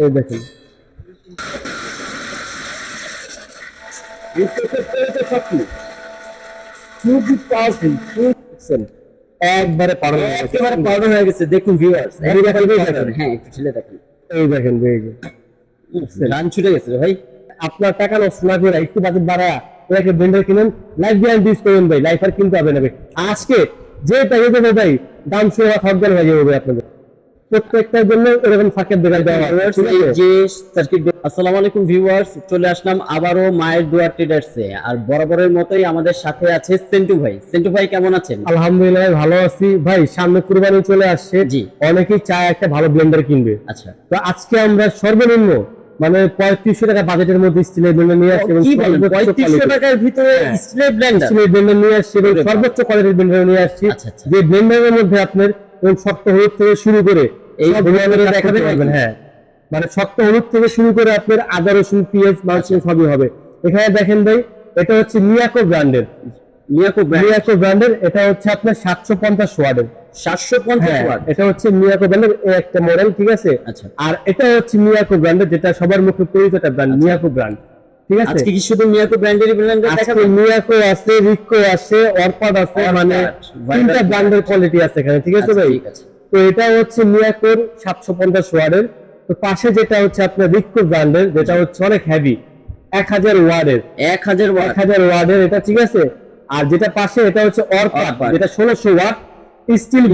এই দেখেন খুবই পাওয়ারফুল, একবারে পাউডার হয়ে গেছে, একেবারে পাউডার হয়ে গেছে। দেখুন ভিউয়ার্স, হ্যাঁ একটু ঠেলে দেখেন। এই দেখেন রান ছুটে গেছে ভাই। আপনার টাকা নষ্ট না করে একটু বাজেট বাড়ায় একটা ব্লেন্ডার কিনেন, লাইফ গ্যারান্টি ইউজ করুন ভাই, লাইফ আর কিনতে হবে না ভাই। আজকে যে টাকা দেবে ভাই দাম শুনে খরদার হয়ে যাবে ভাই আপনাদের প্রত্যেকটার জন্য এরকম ফাঁকের দোকান দেওয়া হয়। যে সার্কিট। আসসালামু আলাইকুম ভিউয়ার্স, চলে আসলাম আবারও মায়ের দোয়া ট্রেডার্সে। আর বরাবরের মতোই আমাদের সাথে আছে সেন্টু ভাই। সেন্টু ভাই কেমন আছেন? আলহামদুলিল্লাহ ভালো আছি ভাই। সামনে কুরবানি চলে আসছে, জি। অনেকেই চায় একটা ভালো ব্লেন্ডার কিনবে। আচ্ছা, তো আজকে আমরা সর্বনিম্ন মানে 3500 টাকা বাজেটের মধ্যে স্টিলের ব্লেন্ডার নিয়ে আসছি এবং 3500 টাকার ভিতরে স্টিলের ব্লেন্ডার নিয়ে আসছি এবং সর্বোচ্চ কোয়ালিটির ব্লেন্ডার নিয়ে আসছি। আচ্ছা আচ্ছা, যে ব্লেন্ডারের মধ্যে আপনার শক্ত হলুদ থেকে শুরু করে এই দেখাতে পারবেন। হ্যাঁ, মানে শক্ত হলুদ থেকে শুরু করে আপনার আদা রসুন পেঁয়াজ মাংস সবই হবে। এখানে দেখেন ভাই, এটা হচ্ছে মিয়াকো ব্র্যান্ডের, মিয়াকো ব্র্যান্ডের। এটা হচ্ছে আপনার 750 ওয়াটের, 750 ওয়াট। এটা হচ্ছে মিয়াকো ব্র্যান্ডের একটা মডেল, ঠিক আছে। আচ্ছা, আর এটা হচ্ছে মিয়াকো ব্র্যান্ডের, যেটা সবার মুখে পরিচিত একটা ব্র্যান্ড, মিয়াকো ব্র্যান্ড, ঠিক আছে। আজকে কি শুধু মিয়াকো ব্র্যান্ডেরই ব্লেন্ডার দেখাবো? মিয়াকো আছে, রিকো আছে, অরপাড আছে, মানে তিনটা ব্র্যান্ডের কোয়ালিটি আছে এখানে, ঠিক আছে ভাই। ঠিক আছে। তো এটা হচ্ছে মিয়াকোর 750 ওয়াটের। তো পাশে যেটা হচ্ছে আপনার রিকো ব্র্যান্ডের, যেটা হচ্ছে অনেক হেভি, 1000 ওয়াটের, 1000 ওয়াটের এটা, ঠিক আছে। আর যেটা পাশে এটা হচ্ছে অরপাড, যেটা 1600 ওয়াট স্টিল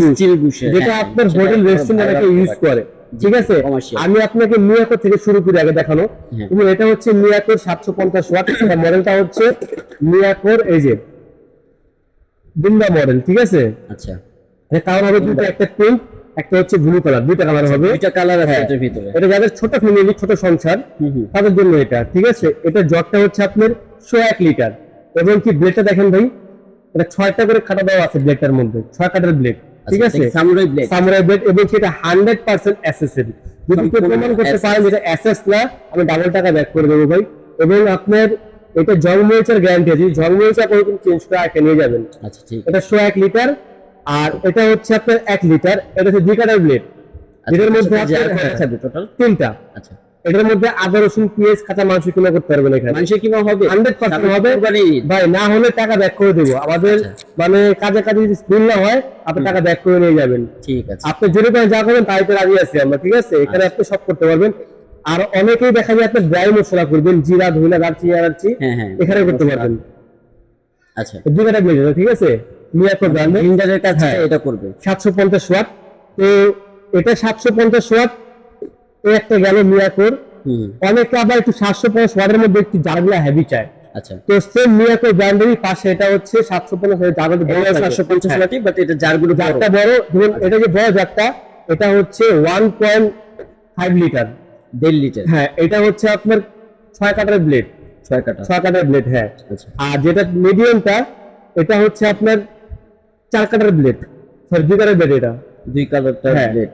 বুশ, যেটা আপনার হোটেল রেস্টুরেন্টে ইউজ করে, ঠিক আছে। আমি আপনাকে মিয়াকো থেকে শুরু করে আগে দেখানো। কিন্তু এটা হচ্ছে মিয়াকোর 750 ওয়াট, এটা মডেলটা হচ্ছে মিয়াকোর এই যে বিন্দা মডেল, ঠিক আছে। আচ্ছা, কালার হবে দুটো, একটা পিঙ্ক, একটা হচ্ছে ব্লু কালার, দুইটা কালার হবে। দুইটা কালার আছে এটার ভিতরে। এটা যাদের ছোট ফ্যামিলি, ছোট সংসার, তাদের জন্য এটা, ঠিক আছে। এটা জগটা হচ্ছে আপনার 101 লিটার এবং কি ব্লেডটা দেখেন ভাই, এটা 6টা করে কাটা দেওয়া আছে ব্লেডটার মধ্যে, 6 কাটার ব্লেড, ঠিক আছে। সামুরাই ব্লেড, সামুরাই ব্লেড, এবং সেটা 100% অ্যাসেসরি। যদি কেউ প্রমাণ করতে পারেন এটা অ্যাসেস না, আমি ডাবল টাকা ব্যাক করে দেবো ভাই। এবং আপনার এটা জং মরিচের গ্যারান্টি আছে, জং মরিচ আপনি চেঞ্জ করে আগে নিয়ে যাবেন। আচ্ছা ঠিক। এটা 101 লিটার। আর এটা হচ্ছে আপনার 1 লিটার। এটা হচ্ছে 2 কাটার ব্লেড, যেটার মধ্যে আপনার টোটাল 3টা। আচ্ছা, এটার মধ্যে আদা রসুন পেঁয়াজ কাঁচা মাংস কিনা করতে পারবেন এখানে। মানুষের কিমা হবে 100% হবে ভাই, না হলে টাকা ব্যাক করে দেবো আমাদের। মানে কাজে কাজে যদি স্পিল না হয় আপনি টাকা ব্যাক করে নিয়ে যাবেন, ঠিক আছে। আপনি যেটা যা করবেন তাইতে রাজি আছি আমরা, ঠিক আছে। এখানে আপনি সব করতে পারবেন। আর অনেকেই দেখা যায় আপনি ড্রাই মশলা করবেন, জিরা ধনিয়া দারচিনি এলাচি, এখানে করতে পারবেন। আচ্ছা, 2 কাটা ব্লেড, ঠিক আছে। মিয়াকো ব্র্যান্ডের ব্লেন্ডারের কাছে এটা করবে 750 ওয়াট। তো এটা 750 ওয়াট এই একটা গেল মিয়াকোর। অনেকে আবার একটু 750 ওয়াটের মধ্যে একটু জারগুলা হেভি চায়। আচ্ছা, তো সেম মিয়াকো ব্র্যান্ডেরই পাশে এটা হচ্ছে 750 জারগুলো বড়, 750 ওয়াটই, বাট এটা জারগুলো জারটা বড়। ধরুন এটা যে বড় জারটা, এটা হচ্ছে 1.5 লিটার, 1.5 লিটার। হ্যাঁ, এটা হচ্ছে আপনার 6 কাটার ব্লেড, 6 কাটার ব্লেড, হ্যাঁ। আচ্ছা, আর যেটা মিডিয়ামটা, এটা হচ্ছে আপনার 4 কাটার ব্লেড, সরি 2 কাটার ব্লেড। এটা 2 কাটার ব্লেড,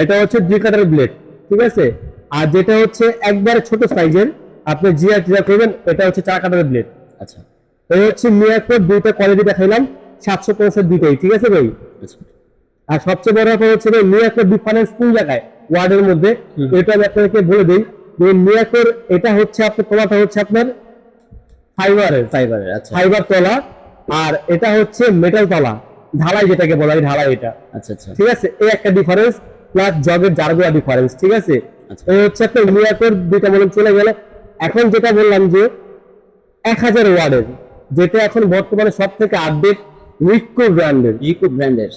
এটা হচ্ছে 2 কাটার ব্লেড, ঠিক আছে। আর যেটা হচ্ছে একবারে ছোট সাইজের, আপনি জিয়া টিয়া করবেন, এটা হচ্ছে 4 কাটার ব্লেড। আচ্ছা, এই হচ্ছে মিয়াকোর দুইটা কোয়ালিটি দেখাইলাম, 750 দুইটাই, ঠিক আছে ভাই। আচ্ছা, আর সবচেয়ে বড় কথা হচ্ছে ভাই, মিয়াকোর ডিফারেন্স কোন জায়গায় ওয়ার্ডের মধ্যে, এটা আমি আপনাদেরকে বলে দিই। যে মিয়াকোর এটা হচ্ছে আপনার তলাটা হচ্ছে আপনার ফাইবারের, আচ্ছা, ফাইবার তলা, আর এটা হচ্ছে মেটাল তলা, ঢালাই যেটাকে বলা হয় ঢালাই, এটা, আচ্ছা, আচ্ছা, ঠিক আছে। এই একটা ডিফারেন্স, প্লাস জগের জারগুলা ডিফারেন্স, ঠিক আছে। এই হচ্ছে একটা মিয়াকোর দুইটা মডেল চলে গেল। এখন যেটা বললাম যে 1000 ওয়াটের, যেটা এখন বর্তমানে সব থেকে আপডেট, রিকো ব্র্যান্ডের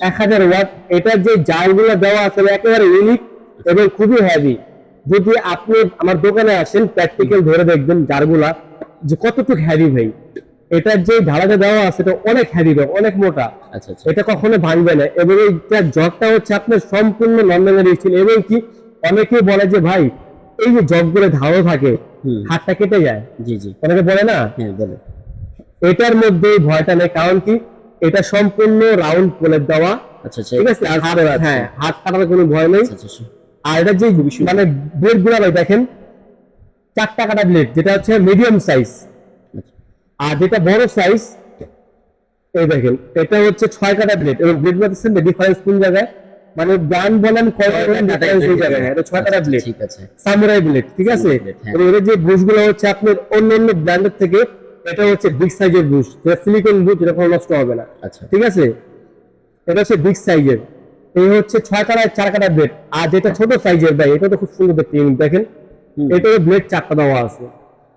1000 ওয়াট। এটার যে জারগুলো দেওয়া আছে একেবারে ইউনিক এবং খুবই হেভি। যদি আপনি আমার দোকানে আসেন, প্র্যাকটিক্যাল ধরে দেখবেন জারগুলা যে কতটুকু হেভি ভাই। এটার যে ঢালাটা দেওয়া আছে এটা অনেক হেভি, অনেক মোটা। আচ্ছা, এটা কখনো ভাঙবে না। এবং এইটার জগটা হচ্ছে আপনার সম্পূর্ণ লন্ডনের স্টিল। এবং কি অনেকেই বলে যে ভাই এই যে জগগুলো ধারও থাকে, হাতটা কেটে যায়, জি জি, অনেকে বলে না, হ্যাঁ বলে। এটার মধ্যে ভয়টা নেই, কারণ কি এটা সম্পূর্ণ রাউন্ড প্লেট দেওয়া। আচ্ছা, ঠিক আছে। আর হ্যাঁ, হাত কাটার কোনো ভয় নেই। আর এটা যে মানে ব্লেড গুলা ভাই দেখেন, 4টা কাটা ব্লেড, যেটা হচ্ছে মিডিয়াম সাইজ। আর যেটা বড় সাইজ, এই দেখেন এটা হচ্ছে 6 কাটা ব্লেড। এবং ব্লেড গুলো ডিফারেন্স কোন জায়গায়, মানে গান বলেন কয়টা বলেন difference এই জায়গায়। এটা 6 কাটা ব্লেড, ঠিক আছে। সামুরাই ব্লেড, ঠিক আছে। Samurai blade, হ্যাঁ। এবং এর যে বুশগুলো হচ্ছে আপনার অন্যান্য ব্র্যান্ডের থেকে এটা হচ্ছে বিগ সাইজের বুশ, যেটা সিলিকন বুশ, যেটা কোনো নষ্ট হবে না, আচ্ছা। ঠিক আছে। এটা হচ্ছে বিগ সাইজের, এই হচ্ছে 6 কাটা 4 কাটা ব্লেড। আর যেটা ছোট সাইজের ভাই, এটা তো খুব সুন্দর দেখতে, দেখেন এটাও ব্লেড 4টা দেওয়া আছে।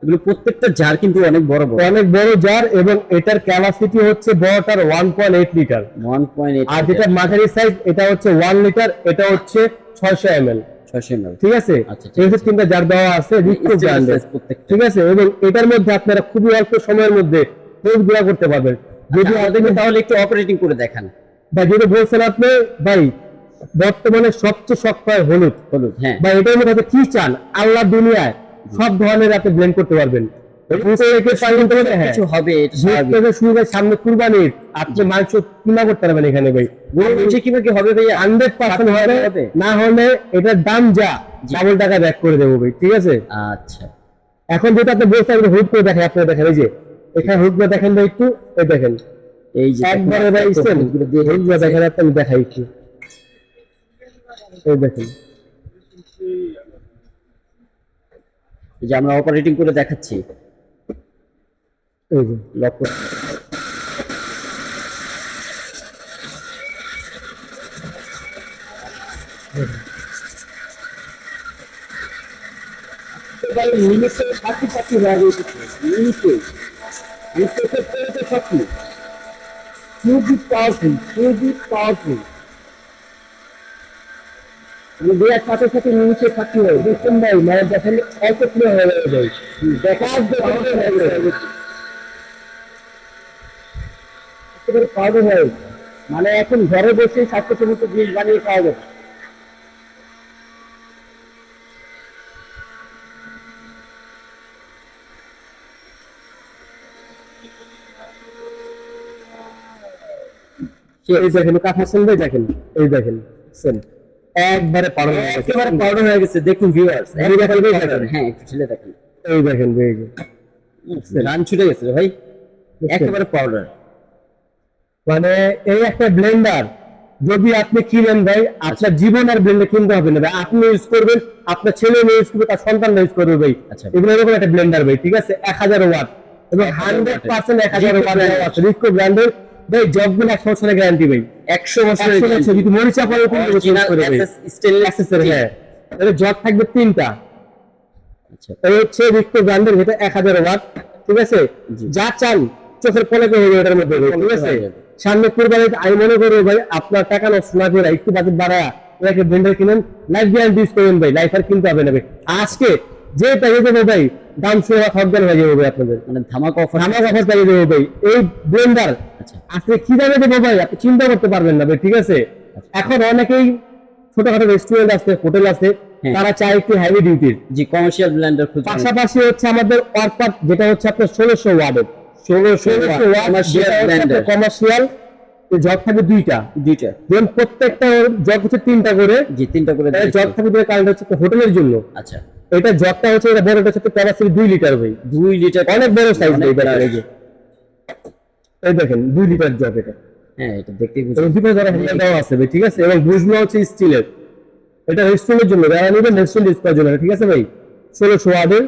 এগুলো প্রত্যেকটা জার কিন্তু অনেক বড় বড়, অনেক বড় জার, এবং এটার ক্যাপাসিটি হচ্ছে বড়টার 1.8 লিটার। 1.8, আর যেটা মাঝারি সাইজ এটা হচ্ছে 1 লিটার, এটা হচ্ছে 600 ml, 600 ml, ঠিক আছে। আচ্ছা, ঠিক এই আছে। তিনটা জার দেওয়া আছে রিকো Stainless ব্র্যান্ডের, size প্রত্যেকটা। ঠিক আছে। এবং এটার মধ্যে আপনারা খুবই অল্প সময়ের মধ্যে ফেস গুঁড়া করতে পারবেন। যদি আচ্ছা, আমাদেরকে তাহলে একটু অপারেটিং করে দেখান। ভাই যেটা বলছেন আপনি ভাই, বর্তমানে সবচেয়ে শক্ত হয় হলুদ। হলুদ, হ্যাঁ। ভাই এটার মধ্যে আপনি কি চান, আল্লাহ দুনিয়ায় সব ধরনের আপনি ব্লেন্ড করতে পারবেন। কিছু হবে এটা স্বাভাবিক। সামনে কুরবানির আপনি মাংস কিনা করতে পারবেন এখানে ভাই, যে কি হবে ভাই, 100% হবে। হবে। না হলে এটার দাম যা ডাবল টাকা ব্যাক করে দেবো ভাই, ঠিক আছে। আচ্ছা, এখন যেটা আপনি বলছেন হুড করে দেখেন, আপনি দেখেন এই যে এখানে হুড করে দেখেন ভাই, একটু এই দেখেন, এই যে একবারে ভাই ইসেন হুড করে দেখেন, আপনি দেখাই একটু, এই দেখেন। এই যে আমরা অপারেটিং করে দেখাচ্ছি, এই যে লক করতে। ভাই লিমিটে 60 হয়ে গেছে, লিমিটে খুবই পাওয়ারফুল, খুবই পাওয়ারফুল। দেওয়ার সাথে সাথে নিচে থাকতে হয়, দেখুন ভাই, মানে দেখেন অল্প প্লে হয়ে যায়, দেখার পাউডার হয়ে, মানে এখন ঘরে বসে স্বাস্থ্যসম্মত জিনিস বানিয়ে খাওয়া যাবে। এই দেখেন কাঁথা শুনবে, দেখেন এই দেখেন একবারে পাউডার হয়ে গেছে, একেবারে পাউডার হয়ে গেছে। দেখুন ভিউয়ার্স, এই দেখেন, এই দেখেন, হ্যাঁ একটু ছেলে দেখেন, এই দেখেন এই যে রান ছুটে গেছে ভাই, একেবারে পাউডার। মানে এই একটা ব্লেন্ডার যদি আপনি কিনেন ভাই, আপনার জীবন আর ব্লেন্ডার কিনতে হবে না ভাই, আপনি ইউজ করবেন, আপনার ছেলে মেয়ে ইউজ করবে, তার সন্তানরা ইউজ করবে ভাই। আচ্ছা। এগুলো এরকম একটা ব্লেন্ডার ভাই, ঠিক আছে, 1000 ওয়াট এবং 100% 1000 ওয়াট আছে রিকো ব্র্যান্ডের ভাই। জবগুলো 100 বছরের গ্যারান্টি ভাই, 100 বছরের 100 বছর, যদি মরিচা পরে কিন্তু Original করবে ভাই, স্টেনলেস অ্যাক্সেসর, হ্যাঁ। তাহলে জব থাকবে 3টা। আচ্ছা, এই হচ্ছে রিকো ব্র্যান্ডের, যেটা 1000 ওয়াট, ঠিক আছে। জি। যা চান চোখের পলকে হয়ে যাবে এটার মধ্যে ভাই, ঠিক আছে। হয়ে যাবে। সামনে কুরবানি আমি মনে করবো ভাই, আপনার টাকা নষ্ট না করে একটু বাজেট বাড়ায় এটাকে ব্লেন্ডার কিনেন, লাইফ গ্যারান্টি ইউজ করবেন ভাই, লাইফ আর কিনতে হবে না ভাই। আজকে যে পেয়ে দেবো ভাই, দাম শুনে খরদার হয়ে যাবে ভাই আপনাদের, মানে ধামাকা অফার। আমার অফার পেয়ে দেবো ভাই। এই ব্লেন্ডার আচ্ছা, আজকে কি দামে দেবো ভাই, আপনি চিন্তা করতে পারবেন না ভাই, ঠিক আছে। এখন অনেকেই ছোটখাটো রেস্টুরেন্ট আছে, হোটেল আছে, হ্যাঁ। তারা চায় একটু হেভি ডিউটির, জি কমার্শিয়াল ব্লেন্ডার খুঁজছেন। পাশাপাশি হচ্ছে আমাদের ওয়ার্কার, যেটা হচ্ছে আপনার 1600 ওয়াটের, 1600 ওয়াট ব্লেন্ডার, কমার্শিয়াল জগ থাকবে 2টা, দুইটা, যেমন প্রত্যেকটা জগ হচ্ছে 3টা করে, জি 3টা করে জগ থাকবে দুটো, কারণ হচ্ছে হোটেলের জন্য। আচ্ছা, এটা জগটা হচ্ছে, এটা বড়টা হচ্ছে ক্যাপাসিটি 2 লিটার ভাই, 2 লিটার, অনেক বড় সাইজ অনেক এই দেখেন, বড়। এই যে এই দেখেন 2 লিটার জগ এটা, হ্যাঁ এটা দেখতে এবং বুঝুন। দুটো ধরে হ্যান্ডেল দেওয়া আছে ভাই, ঠিক আছে। এবং বুশগুলো হচ্ছে স্টিলের, এটা রেস্টুরেন্টের জন্য, যারা নেবেন রেস্টুরেন্ট ইউজ করার জন্য, ঠিক আছে ভাই। 1600 ওয়াটের,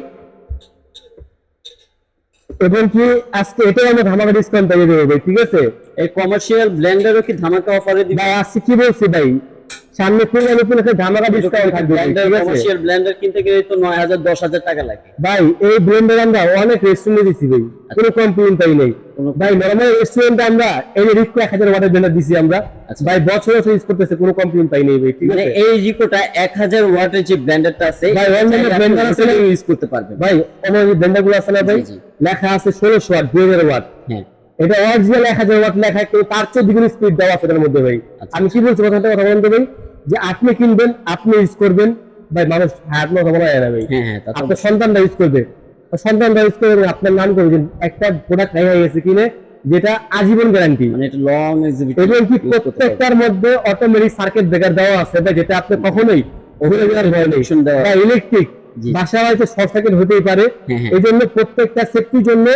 এবং কি আজকে এটাও আমরা ধামাকা ডিসকাউন্ট পেয়ে দেবো ভাই, ঠিক আছে। এই কমার্শিয়াল ব্লেন্ডারও কি ধামাকা অফারে দিবে? ভাই আজকে কি বলছি ভাই, সামনে কুরবানি উপলক্ষে ধামাকা ডিসকাউন্ট থাকবে ভাই, ব্লেন্ডার, ঠিক আছে। কমার্শিয়াল ব্লেন্ডার কিনতে গেলে তো 9000 10000 টাকা লাগে ভাই এই ব্লেন্ডার আমরা অনেক রেস্টুরেন্টে দিছি ভাই, কোনো কমপ্লেইন পাই নাই ভাই। নরমাল রেস্টুরেন্টে আমরা এই রিকো 1000 ওয়াটের ব্লেন্ডার দিছি আমরা আচ্ছা। ভাই, বছর বছর ইউজ করতেছে, কোনো কমপ্লেইন পাই নাই ভাই, ঠিক মানে আছে। এই রিকোটা 1000 ওয়াটের যে ব্লেন্ডারটা আছে, ভাই অনলাইনে ব্লেন্ডার আছে ইউজ করতে পারবেন ভাই, অনলাইনে ব্লেন্ডারগুলো আছে না ভাই, জি, জি। লেখা আছে 1600 ওয়াট, 2000 ওয়াট, হ্যাঁ এটা অরিজিনাল 1000 ওয়াট লেখা, কিন্তু তার চেয়ে দ্বিগুণ স্পিড দেওয়া আছে এর মধ্যে ভাই। আচ্ছা। আমি কি বলছি কথা বলতে ভাই, যে আপনি কিনবেন, আপনি ইউজ করবেন ভাই, মানুষ হাত না বলা যায় না ভাই, হ্যাঁ হ্যাঁ, তা তো আপনার সন্তানরা ইউজ করবে, সন্তানরা ইউজ করবে, আপনার নাম করবেন, একটা প্রোডাক্ট হয়ে গেছে কিনে, যেটা আজীবন গ্যারান্টি, মানে এটা লং এক্সিবিট, এবং কি প্রত্যেকটার মধ্যে অটোমেটিক সার্কিট ব্রেকার দেওয়া আছে ভাই, যেটা আপনি কখনোই ঘুরে যাওয়ার ভয় নেই, Option দেওয়া। বা ইলেকট্রিক জি। বাসা হয়তো শর্ট সার্কিট হতেই পারে, হ্যাঁ, হ্যাঁ। এই জন্য প্রত্যেকটা সেফটির জন্য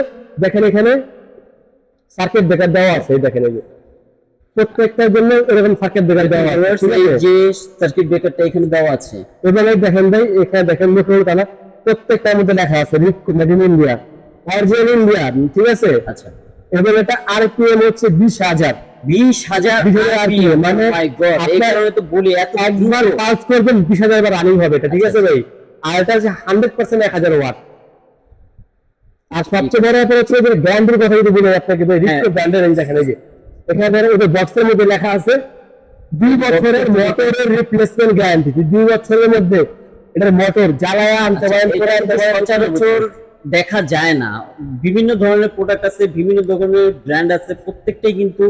দেখেন এখানে সার্কিট ব্রেকার দেওয়া আছে, এই দেখেন এই যে প্রত্যেকটার জন্য এরকম ফাঁকের ব্রেকার দেওয়া আছে, ঠিক এই আছে? যে সার্কিট ব্রেকারটা এখানে দেওয়া আছে, এখানে দেখেন ভাই, এখানে দেখেন মুখের কালা প্রত্যেকটার মধ্যে লেখা আছে made in India, original India, ঠিক আছে? আচ্ছা এবং এটা আরপিএম হচ্ছে 20,000, 20,000 RPM, মানে মাই গড, এই আপনার কারণে তো বলি এত একবার পালস করবেন 20,000 বার রানিং হবে এটা, ঠিক আছে ভাই? আর এটা হচ্ছে 100% 1000 ওয়াট। আর সবচেয়ে বড় ব্যাপার হচ্ছে যে ব্র্যান্ডের কথা যদি বলি আপনাকে ভাই, রিক্টো ব্র্যান্ডের এই দেখেন, এই যে এখানে ওই যে বক্সের মধ্যে লেখা আছে 2 বছরের মোটরের রিপ্লেসমেন্ট গ্যারান্টি। 2 বছরের মধ্যে এটার মোটর জ্বালায়া আনতে পারেন, করে আনতে পারেন, সচরাচর দেখা যায় না। বিভিন্ন ধরনের প্রোডাক্ট আছে, বিভিন্ন ধরনের ব্র্যান্ড আছে, প্রত্যেকটাই কিন্তু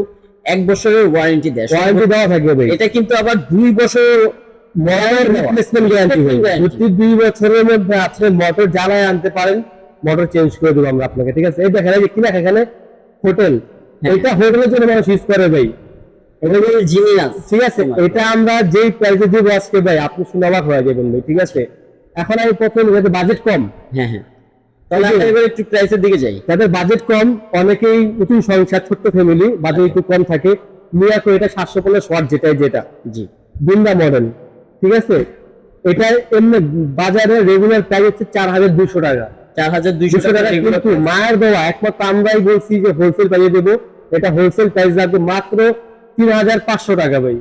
1 বছরের ওয়ারেন্টি দেয়। ওয়ারেন্টি দেওয়া থাকবে ভাই। এটা কিন্তু আবার 2 বছর মোটর রিপ্লেসমেন্ট গ্যারান্টি ভাই, প্রতি 2 বছরের মধ্যে আপনি মোটর জ্বালায় আনতে পারেন, মোটর চেঞ্জ করে দেবো আমরা আপনাকে, ঠিক আছে? এই দেখেন, এই যে কিনা এখানে হোটেল, এটা হোটেলের জন্য মানুষ ইউজ করে ভাই, এটা জিনিয়াস, ঠিক আছে? এটা আমরা যেই প্রাইসে দিব আজকে ভাই, আপনি শুনে অবাক হয়ে যাবেন ভাই, ঠিক আছে? এখন আমি প্রথম বাজেট কম, হ্যাঁ হ্যাঁ, তাহলে আমরা এবার একটু প্রাইসের দিকে যাই। যাদের বাজেট কম, অনেকেই নতুন সংসার, ছোট্ট ফ্যামিলি, বাজেট একটু কম থাকে, মিয়াকো এটা 750 ওয়াট, যেটা জি বিন্দা মডেল, ঠিক আছে? এটা এমনি বাজারে রেগুলার প্রাইস হচ্ছে 4200 টাকা, 4200 টাকা। কিন্তু মায়ের দেওয়া একমাত্র আমরাই বলছি যে হোলসেল প্রাইসে দেবো, এটা হোলসেল প্রাইস রাখবে মাত্র 3500 টাকা ভাই,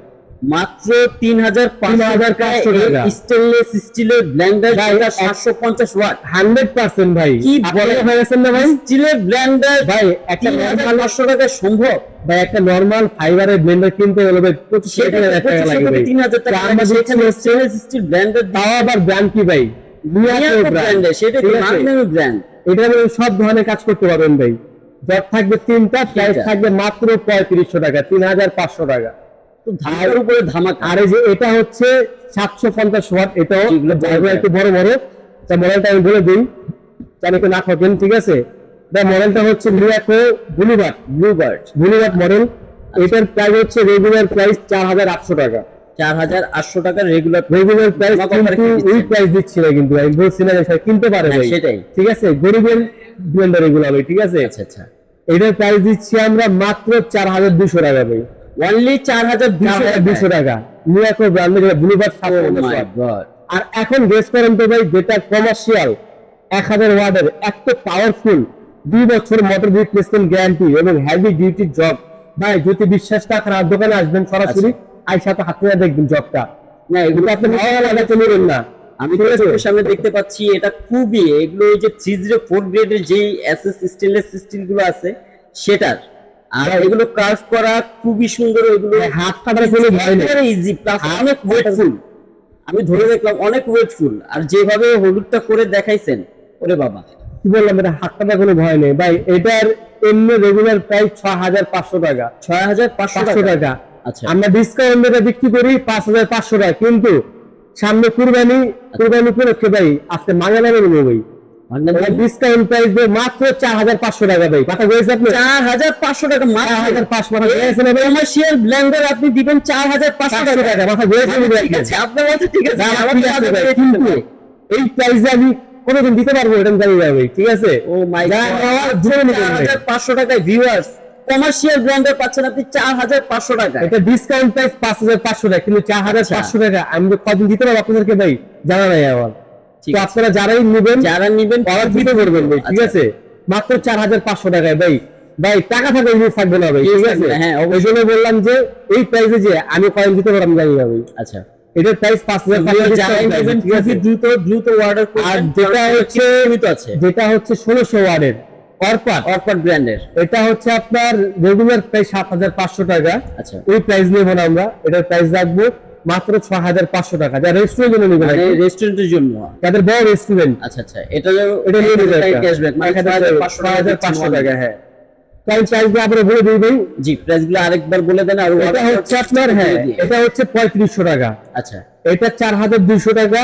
মাত্র 3500 টাকা। টাকা। স্টেনলেস স্টিলের ব্লেন্ডার, যেটা 750 ওয়াট, 100% ভাই। কি বলে হয়ে গেছেন না ভাই? স্টিলের ব্লেন্ডার ভাই একটা নরমাল 3500 টাকা সম্ভব? ভাই, একটা নরমাল ফাইবারের ব্লেন্ডার কিনতে গেলে ভাই 2500 টাকা লাগে ভাই। 3000 টাকা। আমরা সেখানে স্টেনলেস স্টিল ব্লেন্ডার তাও আবার ব্র্যান্ড কি ভাই? মিয়াকো ব্র্যান্ড, সেটা কি মার্কেটিং ব্র্যান্ড? এটা মানে সব ধরনের কাজ করতে পারবেন ভাই। জব থাকবে 3টা, প্রাইস থাকবে মাত্র 3500 টাকা, 3500 টাকা। তো ধামাকার উপরে ধামাকা। আর এই যে এটা হচ্ছে 750 ওয়াট, এটাও যেগুলো জায়গা একটু বড় বড়, তা মডেলটা আমি বলে দিই জানি কি না থাকেন, ঠিক আছে? এটা মডেলটা হচ্ছে মিয়াকো ব্লুবার্ড মডেল। এটার প্রাইস হচ্ছে রেগুলার প্রাইস 4800 টাকা, 4800 টাকা রেগুলার প্রাইস, কিন্তু ওই প্রাইস দিচ্ছি না, কিন্তু আমি বলছি না যে কিনতে পারে ভাই, সেটাই, ঠিক আছে? গরিবের ব্লেন্ডার এগুলো ভাই, ঠিক আছে? আচ্ছা আচ্ছা। এটার প্রাইস দিচ্ছি আমরা মাত্র 4200 টাকা ভাই, অনলি 4200 টাকা। মিয়াকো ব্র্যান্ডের ব্লুবার্ড 750 মাই ওয়াট। গড। আর এখন গেস করেন তো ভাই, যেটা কমার্শিয়াল 1000 ওয়াটের এত পাওয়ারফুল, 2 বছর মোটর রিপ্লেসমেন্ট গ্যারান্টি এবং হেভি ডিউটি জব ভাই, যদি বিশ্বাস না করেন দোকানে আসবেন সরাসরি, আইসা তো হাতে দেখবেন জবটা। না এগুলো আপনি ভালো লাগাতে নেবেন না, আমি তো চোখের সামনে দেখতে পাচ্ছি, এটা খুবই, এগুলো ওই যে 304 গ্রেডের যেই এসএস স্টেনলেস স্টিল গুলো আছে সেটার, আর এগুলো কার্ভ করা খুবই সুন্দর, এগুলো হাত কাটার কোনো ভয় নেই, ইজি, প্লাস অনেক ওয়েটফুল। আমি ধরে দেখলাম অনেক ওয়েটফুল, আর যেভাবে হলুদটা করে দেখাইছেন, ওরে বাবা কি বললাম, এটা হাত কাটার কোনো ভয় নেই ভাই। এটার এমনি রেগুলার প্রাইস 6500 টাকা, 6500 টাকা। আচ্ছা, আমরা ডিসকাউন্ট এটা বিক্রি করি 5500 টাকা, কিন্তু সামনে কুরবানি উপলক্ষে ভাই আজকে মাঙ্গা নামে নেবো ভাই, ডিসকাউন্ট প্রাইস দিয়ে মাত্র 4500 টাকা ভাই। কথা বলেছে আপনি 4500 টাকা, 4500 টাকা বলেছেন ভাই। কমার্শিয়াল ব্লেন্ডার আপনি দিবেন 4500 টাকা। কথা বলেছেন ভাই, ঠিক আছে, আপনার কথা ঠিক আছে, আমার ঠিক আছে ভাই, কিন্তু এই প্রাইসে আমি কোনোদিন দিতে পারবো এটা আমি জানি না ভাই, ঠিক আছে? ও মাই যা গড, নেওয়ার জন্য নিবেন ভাই। 4500 টাকায় ভিউয়ার্স কমার্শিয়াল ব্লেন্ডার পাচ্ছেন আপনি 4500 টাকা। এটা ডিসকাউন্ট প্রাইস 5500 টাকা, কিন্তু 4500 টাকা আমি তো কদিন দিতে পারবো আপনাদেরকে ভাই জানা নাই আমার। তো আপনারা যারাই নিবেন অর্ডার দিতে করবেন ভাই, ঠিক আছে? মাত্র 4500 টাকায় ভাই। ভাই টাকা থাকলে জিনিস থাকবে না ভাই, ঠিক আছে? হ্যাঁ, ওই জন্য বললাম যে এই প্রাইসে যে আমি কয়েন দিতে পারবো আমি জানি না ভাই। আচ্ছা, এটার প্রাইস 5500 যারাই নেবেন খুবই দ্রুত অর্ডার করুন। আর যেটা হচ্ছে 1600 ওয়াটের অরপাট ব্র্যান্ডের, এটা হচ্ছে আপনার রেগুলার প্রাইস 7500 টাকা। আচ্ছা, ওই প্রাইস নেব না আমরা, এটার প্রাইস রাখবো মাত্র 6500 টাকা। যারা রেস্টুরেন্টের জন্য নেবেন, রেস্টুরেন্টের জন্য, যাদের বড় রেস্টুরেন্ট, আচ্ছা আচ্ছা, এটা নিয়ে নেবেন ক্যাশব্যাক মানে 6500 টাকা। হ্যাঁ, তাই প্রাইসগুলো আবার বলে দিই ভাই। জি, প্রাইসগুলো আরেকবার বলে দেন। আর এটা হচ্ছে আপনার, হ্যাঁ, এটা হচ্ছে 3500 টাকা, আচ্ছা, এটা 4200 টাকা,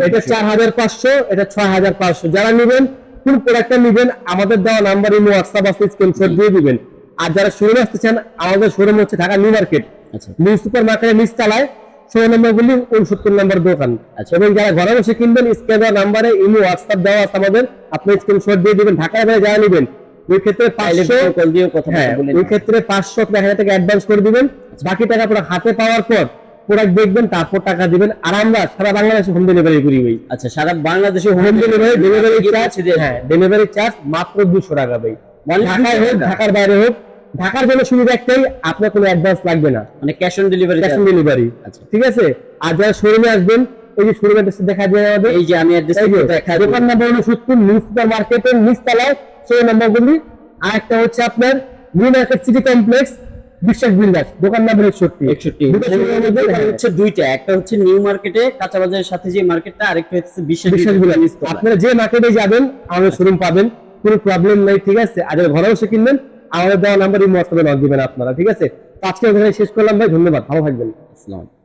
এটা 4500, এটা 6500। যারা নেবেন, কোন প্রোডাক্টটা নেবেন, আমাদের দেওয়া নাম্বার ইমো হোয়াটসঅ্যাপ আছে, স্ক্রিনশট দিয়ে দিবেন। আর যারা শোরুমে আসতে চান, আমাদের শোরুম হচ্ছে ঢাকা নিউ মার্কেট, আচ্ছা, নিউ সুপার মার্কেটের নিচতলায় 16 নম্বর গুলি 69 নম্বর দোকান। আচ্ছা, এবং যারা ঘরে বসে কিনবেন, স্ক্রিনে দেওয়া নাম্বারে ইমো হোয়াটসঅ্যাপ দেওয়া আছে আমাদের, আপনি স্ক্রিনশট দিয়ে দিবেন। ঢাকার বাইরে যারা নেবেন ওই ক্ষেত্রে তাইলে 500 কল দিয়ে কথা হ্যাঁ বলে ওই ক্ষেত্রে 500 থেকে 1000 টাকা অ্যাডভান্স করে দিবেন, বাকি টাকা পুরো হাতে পাওয়ার পর প্রোডাক্ট দেখবেন, তারপর টাকা দিবেন। আর আমরা সারা বাংলাদেশে হোম ডেলিভারি করি ভাই। আচ্ছা, সারা বাংলাদেশে হোম ডেলিভারি চার্জ, পৌঁছে দিয়ে হ্যাঁ ডেলিভারি চার্জ মাত্র 200 টাকা ভাই। মানে ঢাকায় হোক ঢাকার বাইরে হোক, ঢাকার জন্য সুবিধা একটাই, আপনার কোনো অ্যাডভান্স লাগবে না, মানে cash on delivery. Cash on delivery. আচ্ছা, ঠিক আছে। আর যারা শোরুমে আসবেন, এই যে শোরুমের অ্যাড্রেস দেখা যায় আমাদের, এই যে আমি অ্যাড্রেস দেখা দোকান নাম্বার হলো 70 নিউ সুপার মার্কেটের নিচতলায়, সেই নাম্বারগুলি। আর একটা হচ্ছে আপনার নিউ মার্কেট সিটি কমপ্লেক্স বিশ্বাস বিল্ডার্স, দোকান নাম্বার 61। দুটো শোরুমের মধ্যে হচ্ছে দুইটা, একটা হচ্ছে নিউ মার্কেটে কাঁচা বাজারের সাথে যে মার্কেটটা, আরেকটা হচ্ছে বিশ্বাস বিশ্বাস বিল্ডার্স। আপনারা যে মার্কেটে যাবেন আমাদের শোরুম পাবেন, কোনো প্রবলেম নাই। ঠিক আছে। আর যারা ঘরে বসে কিনবেন আমাদের দেওয়া নাম্বার এই হোয়াটসঅ্যাপে নক দিবেন আপনারা। ঠিক আছে। তো আজকে ওখানে শেষ করলাম ভাই, ধন্যবাদ, ভালো থাকবেন। আসসালাম।